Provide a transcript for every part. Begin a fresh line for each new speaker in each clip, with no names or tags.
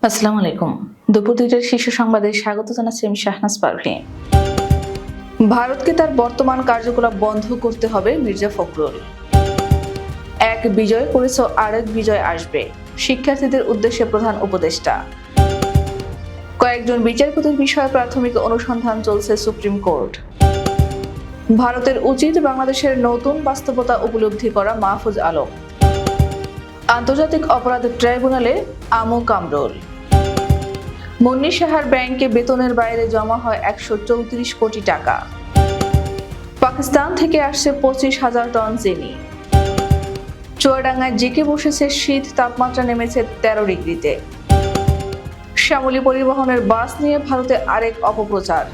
আসসালামু আলাইকুম। দুপুর ২টার শীর্ষ সংবাদে স্বাগত জানাচ্ছি আমি শাহনাজ পারভীন। ভারতকে তার বর্তমান কার্যকলাপ বন্ধ করতে হবে, মির্জা ফখরুল। এক বিজয় করেছ, আরেক বিজয় আসবে, শিক্ষার্থীদের উদ্দেশ্যে প্রধান উপদেষ্টা। কয়েকজন বিচারপতির বিষয়ে প্রাথমিক অনুসন্ধান চলছে সুপ্রিম কোর্ট। ভারতের উচিত বাংলাদেশের নতুন বাস্তবতা উপলব্ধি করা, মাহফুজ আলম। আন্তর্জাতিক অপরাধ ট্রাইব্যুনালে আমু কামরুল। মুন্নি সাহার ব্যাংকে বেতনের বাইরে জমা হয় ১৩৪ কোটি টাকা। পাকিস্তান থেকে আসছে ২৫,০০০ টন চিনি। চুয়াডাঙ্গায় জেঁকে বসেছে শীত, তাপমাত্রা নেমেছে ১৩ ডিগ্রিতে। শ্যামলী পরিবহনের বাস নিয়ে ভারতে আরেক অপপ্রচার।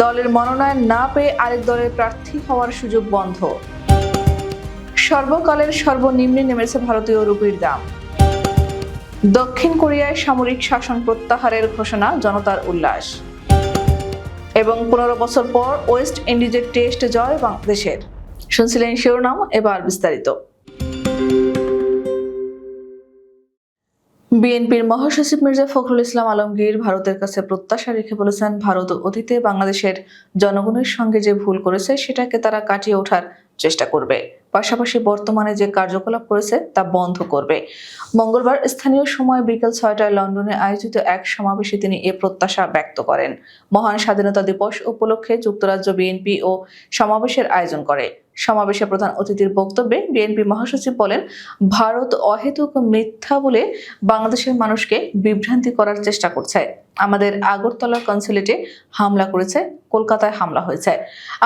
দলের মনোনয়ন না পেয়ে আরেক দলের প্রার্থী হওয়ার সুযোগ বন্ধ। সর্বকালের সর্বনিম্নে নেমেছে ভারতীয় রুপির দাম। দক্ষিণ কোরিয়ায় সামরিক শাসন প্রত্যাহারের ঘোষণা, জনতার উল্লাস। এবং ১৫ বছর পর ওয়েস্ট ইন্ডিজের টেস্ট জয় বাংলাদেশের। শুনছিলেন শিরোনাম, এবার বিস্তারিত। বিএনপির মহাসচিব মির্জা ফখরুল ইসলাম আলমগীর ভারতের কাছে প্রত্যাশা রেখে বলেছেন, ভারত অতীতে বাংলাদেশের জনগণের সঙ্গে যে ভুল করেছে সেটাকে তারা কাটিয়ে ওঠার চেষ্টা করবে, পাশাপাশি বর্তমানে যে কার্যকলাপ করেছে তা বন্ধ করবে। মঙ্গলবার স্থানীয় সময় বিকেল ৬টায় লন্ডনে আয়োজিত এক সমাবেশে তিনি এ প্রত্যাশা ব্যক্ত করেন। মহান স্বাধীনতা দিবস উপলক্ষে যুক্তরাজ্য বিএনপি ও সমাবেশের আয়োজন করে। সমাবেশে প্রধান অতিথির বক্তব্যে বিএনপি মহাসচিব বলেন, ভারত অহেতুক মিথ্যা বলে বাংলাদেশের মানুষকে বিভ্রান্তি করার চেষ্টা করছে। আমাদের আগরতলা কনসুলেটে হামলা করেছে, কলকাতায় হামলা হয়েছে।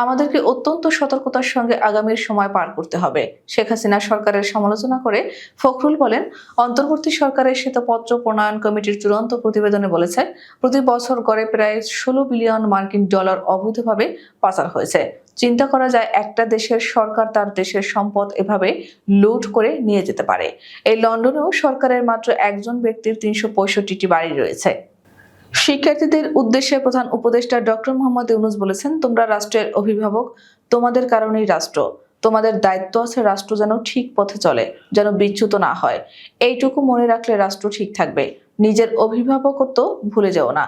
আমাদেরকে অত্যন্ত সতর্কতার সঙ্গে আগামীর সময় পার করতে হবে। শেখ হাসিনা সরকারের সমালোচনা করে ফখরুল বলেন, অন্তর্বর্তী সরকারের শ্বেতপত্র প্রণয়ন কমিটির চূড়ান্ত প্রতিবেদনে বলেছে, প্রতি বছর গড়ে প্রায় ১৬ বিলিয়ন মার্কিন ডলার অবৈধভাবে পাচার হয়েছে। চিন্তা করা যায়, একটা দেশের সরকার তার দেশের সম্পদ এভাবে লুট করে নিয়ে যেতে পারে। এই লন্ডনেও সরকারের মাত্র একজন ব্যক্তির ৩৬৫টি বাড়ি রয়েছে। শিক্ষার্থীদের উদ্দেশ্যে প্রধান উপদেষ্টা ডক্টর মোহাম্মদ ইউনূস বলেছেন, তোমরা রাষ্ট্রের অভিভাবক, তোমাদের কারণেই রাষ্ট্র। তোমাদের দায়িত্ব আছে রাষ্ট্র যেন ঠিক পথে চলে, যেন বিচ্যুত না হয়। এইটুকু মনে রাখলে রাষ্ট্র ঠিক থাকবে। নিজের অভিভাবকত্ব ভুলে যেও না।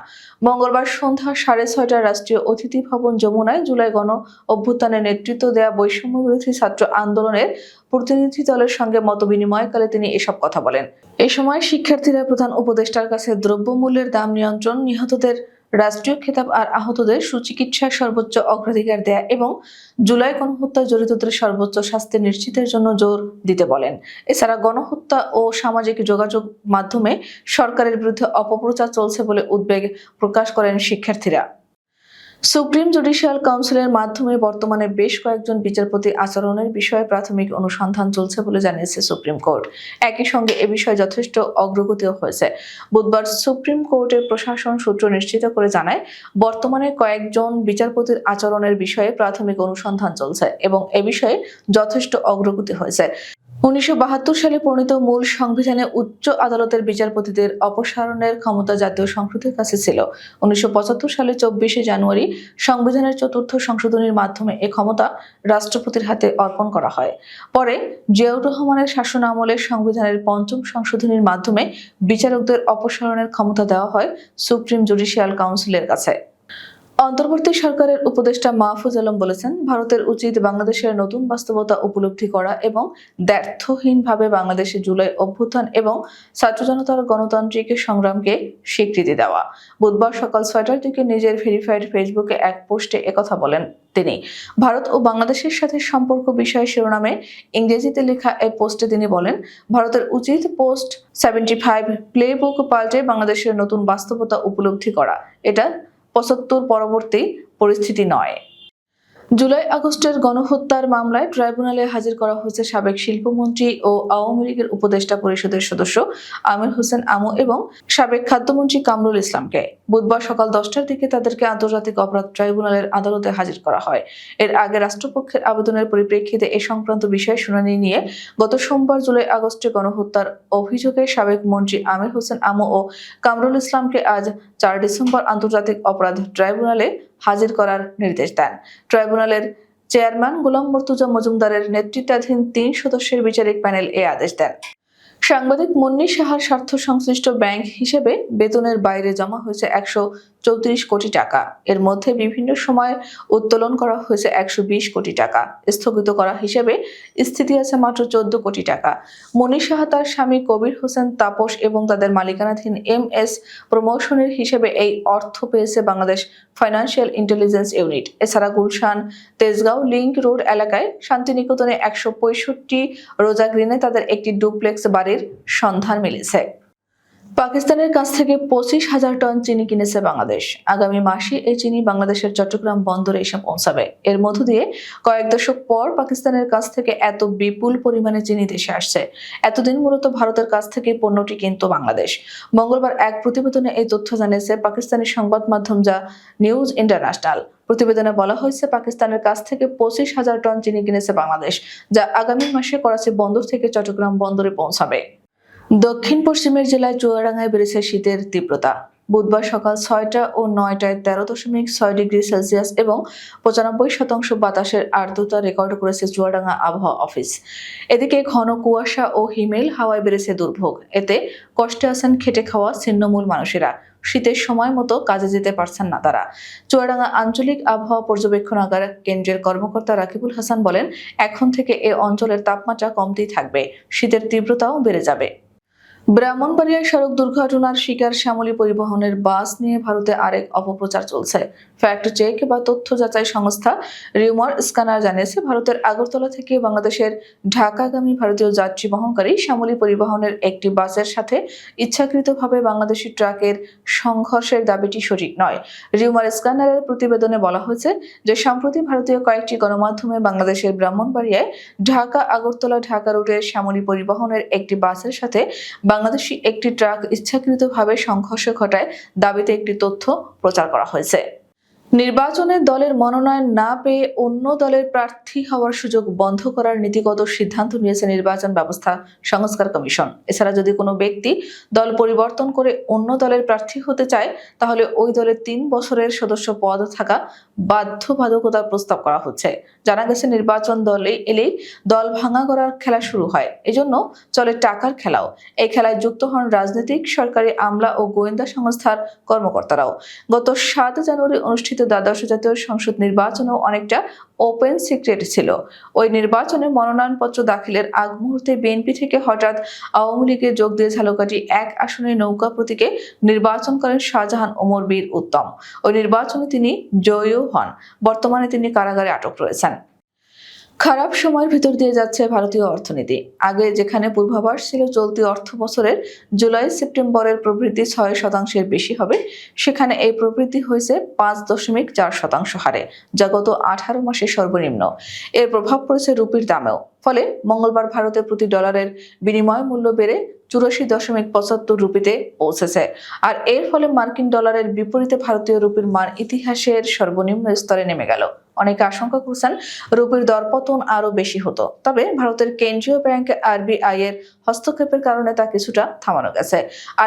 মঙ্গলবার সন্ধ্যা ৬:৩০টায় রাষ্ট্রীয় অতিথি ভবন যমুনায় জুলাই গণ অভ্যুত্থানে নেতৃত্ব দেয়া বৈষম্য বিরোধী ছাত্র আন্দোলনের প্রতিনিধি দলের সঙ্গে মতবিনিময়কালে তিনি এসব কথা বলেন। এ সময় শিক্ষার্থীরা প্রধান উপদেষ্টার কাছে দ্রব্যমূল্যের দাম নিয়ন্ত্রণ, নিহতদের রাষ্ট্রীয় খেতাব আর আহতদের সুচিকিৎসায় সর্বোচ্চ অগ্রাধিকার দেয়া এবং জুলাই গণহত্যায় জড়িতদের সর্বোচ্চ শাস্তি নিশ্চিতের জন্য জোর দিতে বলেন। এছাড়া গণহত্যা ও সামাজিক যোগাযোগ মাধ্যমে সরকারের বিরুদ্ধে অপপ্রচার চলছে বলে উদ্বেগ প্রকাশ করেন শিক্ষার্থীরা। সুপ্রিম জুডিশিয়াল কাউন্সিলের মাধ্যমে বর্তমানে বেশ কয়েকজন বিচারপতির আচরণের বিষয়ে প্রাথমিক অনুসন্ধান চলছে বলে জানিয়েছে সুপ্রিম কোর্ট। একই সঙ্গে এ বিষয়ে যথেষ্ট অগ্রগতিও হয়েছে। বুধবার সুপ্রিম কোর্টের প্রশাসন সূত্র নিশ্চিত করে জানায়, বর্তমানে কয়েকজন বিচারপতির আচরণের বিষয়ে প্রাথমিক অনুসন্ধান চলছে এবং এ বিষয়ে যথেষ্ট অগ্রগতি হয়েছে। ১৯৭২ সালে প্রণীত মূল সংবিধানে উচ্চ আদালতের বিচারপতিদের অপসারণের ক্ষমতা জাতীয় সংসদের কাছে ছিল। ১৯৭৫ সালে ২৪শে জানুয়ারি সংবিধানের ৪র্থ সংশোধনীর মাধ্যমে এ ক্ষমতা রাষ্ট্রপতির হাতে অর্পণ করা হয়। পরে জিয়াউর রহমানের শাসনামলে সংবিধানের ৫ম সংশোধনীর মাধ্যমে বিচারকদের অপসারণের ক্ষমতা দেওয়া হয় সুপ্রিম জুডিশিয়াল কাউন্সিলের কাছে। অন্তর্বর্তী সরকারের উপদেষ্টা মাহফুজ আলম বলেছেন, ভারতের উচিত বাংলাদেশের নতুন বাস্তবতা উপলব্ধি করা এবং দ্ব্যর্থহীনভাবে বাংলাদেশে জুলাই অভ্যুত্থান এবং ছাত্র জনতার গণতান্ত্রিক সংগ্রামকে স্বীকৃতি দেওয়া। বুধবার সকাল ৬টার দিকে নিজের ভেরিফাইড ফেসবুকে এক পোস্টে একথা বলেন তিনি। ভারত ও বাংলাদেশের সাথে সম্পর্ক বিষয় শিরোনামে ইংরেজিতে লেখা এই পোস্টে তিনি বলেন, ভারতের উচিত পোস্ট ৭৫ প্লেবুক পাল্টে বাংলাদেশের নতুন বাস্তবতা উপলব্ধি করা। এটা ৭৫ পরবর্তী পরিস্থিতি নয়। জুলাই আগস্টের গণহত্যার মামলায় ট্রাইব্যুনালে হাজির করা হয়েছে সাবেক শিল্পমন্ত্রী ও আওয়ামী লীগের উপদেষ্টা পরিষদের সদস্য আমির হোসেন আমু এবং সাবেক খাদ্যমন্ত্রী কামরুল ইসলামকে। বুধবার সকাল ১০টার দিকে তাদেরকে আন্তর্জাতিক অপরাধ ট্রাইব্যুনালের আদালতে হাজির করা হয়। এর আগে রাষ্ট্রপক্ষের আবেদনের পরিপ্রেক্ষিতে এ সংক্রান্ত বিষয়ে শুনানি নিয়ে গত সোমবার জুলাই আগস্টে গণহত্যার অভিযোগে সাবেক মন্ত্রী আমির হোসেন আমু ও কামরুল ইসলামকে আজ ৪ ডিসেম্বর আন্তর্জাতিক অপরাধ ট্রাইব্যুনালে হাজির করার নির্দেশ দেন। ট্রাইব্যুনালের চেয়ারম্যান গোলাম মর্তুজা মজুমদারের নেতৃত্বাধীন ৩ সদস্যের বিচারিক প্যানেল এ আদেশ দেন। সাংবাদিক মুন্নী সাহার স্বার্থ সংশ্লিষ্ট ব্যাংক হিসেবে বেতনের বাইরে জমা হয়েছে 134 কোটি টাকা। এর মধ্যে বিভিন্ন সময়ে উত্তোলন করা হয়েছে 120 কোটি টাকা। স্থগিত করা হিসেবে স্থিতি আছে মাত্র 14 কোটি টাকা। মুন্নী সাহা, তার স্বামী কবির হোসেন তাপস এবং তাদের মালিকানাধীন MS প্রমোশনের হিসেবে এই অর্থ পেয়েছে বাংলাদেশ ফাইন্যান্সিয়াল ইন্টেলিজেন্স ইউনিট। এছাড়া গুলশান, তেজগাঁও লিংক রোড এলাকায় শান্তিনিকেতনে 165 রোজা গ্রিনে তাদের একটি ডুপ্লেক্স বাড়ির সন্ধান মিলেছে। পাকিস্তানের কাছ থেকে 25,000 টন চিনি কিনেছে বাংলাদেশ। আগামী মাসে এই চিনি বাংলাদেশের চট্টগ্রাম বন্দরে এসে পৌঁছাবে। এর মধ্য দিয়ে কয়েক দশক পর পাকিস্তানের কাছ থেকে এত বিপুল পরিমাণে চিনি দেশে আসছে। এতদিন মূলত ভারতের কাছ থেকে পণ্যটি কিনত বাংলাদেশ। মঙ্গলবার এক প্রতিবেদনে এই তথ্য জানিয়েছে পাকিস্তানি সংবাদ মাধ্যম যা নিউজ ইন্টারন্যাশনাল। প্রতিবেদনে বলা হয়েছে, পাকিস্তানের কাছ থেকে 25,000 টন চিনি কিনেছে বাংলাদেশ, যা আগামী মাসে করাচি বন্দর থেকে চট্টগ্রাম বন্দরে পৌঁছাবে। দক্ষিণ পশ্চিমের জেলায় চুয়াডাঙ্গায় বেড়েছে শীতের তীব্রতা। বুধবার সকাল 6টা ও 9টায় 13.6 ডিগ্রি সেলসিয়াস এবং 95% বাতাসের আর্দ্রতা রেকর্ড করেছে চুয়াডাঙ্গা আবহাওয়া অফিস। এদিকে ঘন কুয়াশা ও হিমেল হাওয়ায় বেড়েছে দুর্ভোগ। এতে কষ্টে আছেন খেটে খাওয়া ছিন্নমূল মানুষেরা। শীতের সময় মতো কাজে যেতে পারছেন না তারা। চুয়াডাঙ্গা আঞ্চলিক আবহাওয়া পর্যবেক্ষণাগার কেন্দ্রের কর্মকর্তা রাকিবুল হাসান বলেন, এখন থেকে এ অঞ্চলের তাপমাত্রা কমতেই থাকবে, শীতের তীব্রতাও বেড়ে যাবে। ব্রাহ্মণবাড়িয়ায় সড়ক দুর্ঘটনার শিকার শ্যামলী পরিবহনের বাস নিয়ে ভারতে আরেক অপপ্রচার চলছে। ফ্যাক্ট চেক বা তথ্য যাচাই সংস্থা রিউমার স্ক্যানার জানিয়েছে, ভারতের আগরতলা থেকে বাংলাদেশের ঢাকাগামী ভারতীয় যাত্রী বহনকারী শ্যামলী পরিবহনের একটি বাসের সাথে ইচ্ছাকৃতভাবে বাংলাদেশি ট্রাকের সংঘর্ষের দাবিটি সঠিক নয়। রিউমার স্ক্যানারের প্রতিবেদনে বলা হয়েছে যে সম্প্রতি ভারতীয় কয়েকটি গণমাধ্যমে বাংলাদেশের ব্রাহ্মণবাড়িয়ায় ঢাকা ঢাকা রুটের শ্যামলী পরিবহনের একটি বাসের সাথে বাংলাদেশি একটি ট্রাক ইচ্ছাকৃতভাবে সংঘর্ষ ঘটায় দাবিতে একটি তথ্য প্রচার করা হয়েছে। নির্বাচনে দলের মনোনয়ন না পেয়ে অন্য দলের প্রার্থী হওয়ার সুযোগ বন্ধ করার নীতিগত সিদ্ধান্ত নিয়েছে নির্বাচন ব্যবস্থা সংস্কার কমিশন। এছাড়া যদি কোনো ব্যক্তি দল পরিবর্তন করে অন্য দলের প্রার্থী হতে চায়, তাহলে ওই দলের 3 বছরের সদস্য পদ থাকা বাধ্যবাধকতার প্রস্তাব করা হচ্ছে। জানা গেছে, নির্বাচন দলে এলেই দল ভাঙা করার খেলা শুরু হয়। এজন্য চলে টাকার খেলাও। এই খেলায় যুক্ত হন রাজনৈতিক, সরকারি, আমলা ও গোয়েন্দা সংস্থার কর্মকর্তারাও। গত 7 জানুয়ারি অনুষ্ঠিত দ্বাদশ জাতীয় সংসদ নির্বাচনেও অনেকটা ওপেন সিক্রেট ছিল। ওই নির্বাচনে মনোনয়নপত্র দাখিলের আগ মুহূর্তে বিএনপি থেকে হঠাৎ আওয়ামী লীগে যোগ দিয়ে ঝালকাঠি 1 আসনে নৌকা প্রতীকে নির্বাচন করেন শাহজাহান ওমর বীর উত্তম। ওই নির্বাচনে তিনি জয়ীও হন। বর্তমানে তিনি কারাগারে আটক রয়েছেন। খারাপ সময়ের ভিতর দিয়ে যাচ্ছে ভারতীয় অর্থনীতি। আগে যেখানে পূর্বাভাস ছিল চলতি অর্থ বছরের জুলাই-সেপ্টেম্বরের প্রবৃদ্ধি 6% বেশি হবে, সেখানে এই প্রবৃদ্ধি হয়েছে 5.4% হারে, যা গত 18 মাসের সর্বনিম্ন। এর প্রভাব পড়েছে রুপির দামেও। ফলে মঙ্গলবার ভারতে প্রতি ডলারের বিনিময় মূল্য বেড়ে 84.75 রুপিতে পৌঁছেছে। আর এর ফলে মার্কিন ডলারের বিপরীতে ভারতীয় রুপির মান ইতিহাসের সর্বনিম্ন স্তরে নেমে গেল। অনেকে আশঙ্কা করছেন রুপির দরপতন আরো বেশি হতো, তবে ভারতের কেন্দ্রীয় ব্যাংক RBI এর হস্তক্ষেপের কারণে তা কিছুটা থামানো গেছে।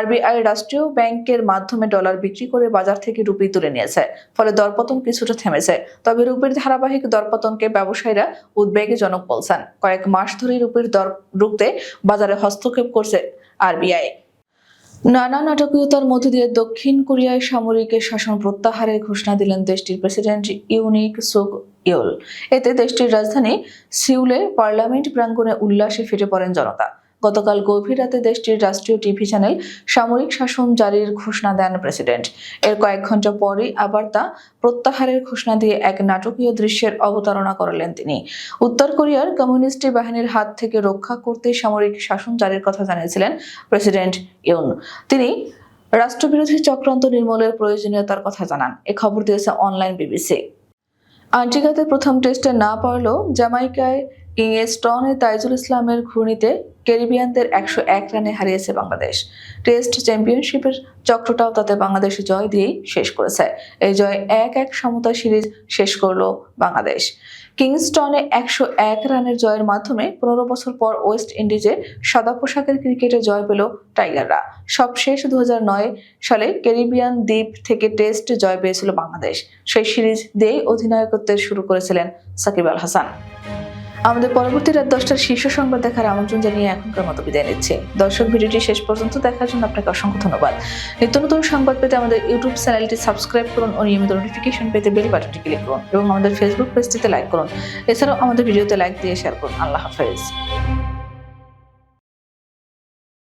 RBI রাষ্ট্রীয় ব্যাংকের মাধ্যমে ডলার বিক্রি করে বাজার থেকে রুপি তুলে নিয়েছে, ফলে দরপতন কিছুটা থেমেছে। তবে রুপির ধারাবাহিক দরপতনকে ব্যবসায়ীরা উদ্বেগজনক বলছেন। কয়েক মাস ধরে রুপির দর রুখতে বাজারে হস্তক্ষেপ করছে RBI। নানা নাটকীয়তার মধ্য দিয়ে দক্ষিণ কোরিয়ায় সামরিক শাসন প্রত্যাহারের ঘোষণা দিলেন দেশটির প্রেসিডেন্ট ইউন সুক ইয়োল। এতে দেশটির রাজধানী সিউলে পার্লামেন্ট প্রাঙ্গণে উল্লাসে ফেটে পড়েন জনতা। গতকাল গভীর রাতে দেশটির রাষ্ট্রীয় টিভি চ্যানেল সামরিক শাসন জারির ঘোষণা দেন প্রেসিডেন্ট। এর কয়েক ঘন্টা পরই আবার তা প্রত্যাহারের ঘোষণা দিয়ে এক নাটকীয় দৃশ্যের অবতারণা করালেন তিনি। উত্তর কোরিয়ার কমিউনিস্ট বাহিনীর হাত থেকে রক্ষা করতে সামরিক শাসন জারির কথা জানিয়েছিলেন প্রেসিডেন্ট ইউন। তিনি রাষ্ট্রবিরোধী চক্রান্ত নির্মূলের প্রয়োজনীয়তার কথা জানান। এ খবর দিয়েছে অনলাইন BBC। আন্টিগাতে প্রথম টেস্টে না পারলেও জামাইকায় কিংস্টনে তাইজুল ইসলামের ঘূর্ণিতে ক্যারিবিয়ানদের 101 রানে হারিয়েছে বাংলাদেশ। টেস্ট চ্যাম্পিয়নশিপের চক্রটাও তাতে বাংলাদেশ জয় দিয়েই শেষ করেছে। এই জয় 1-1 সমতা সিরিজ শেষ করল বাংলাদেশ। কিংস্টনে 101 রানের জয়ের মাধ্যমে 15 বছর পর ওয়েস্ট ইন্ডিজে সাদা পোশাকের ক্রিকেটে জয় পেল টাইগাররা। সবশেষ 2009 সালে ক্যারিবিয়ান দ্বীপ থেকে টেস্ট জয় পেয়েছিল বাংলাদেশ। সেই সিরিজ দিয়েই অধিনায়কত্বের শুরু করেছিলেন সাকিব আল হাসান। আমাদের পরবর্তী রাত 10টার শীর্ষ সংবাদ দেখার আমন্ত্রণ জানিয়ে এখনকার মতো বিদায় নিচ্ছে। দর্শক, ভিডিওটি শেষ পর্যন্ত দেখার জন্য আপনাকে অসংখ্য ধন্যবাদ। নিত্য নতুন সংবাদ পেতে আমাদের ইউটিউব চ্যানেলটি সাবস্ক্রাইব করুন ও নিয়মিত নোটিফিকেশন পেতে বেল বাটনটি ক্লিক করুন এবং আমাদের ফেসবুক পেজটিতে লাইক করুন। এছাড়াও আমাদের ভিডিওতে লাইক দিয়ে শেয়ার করুন। আল্লাহ হাফেজ।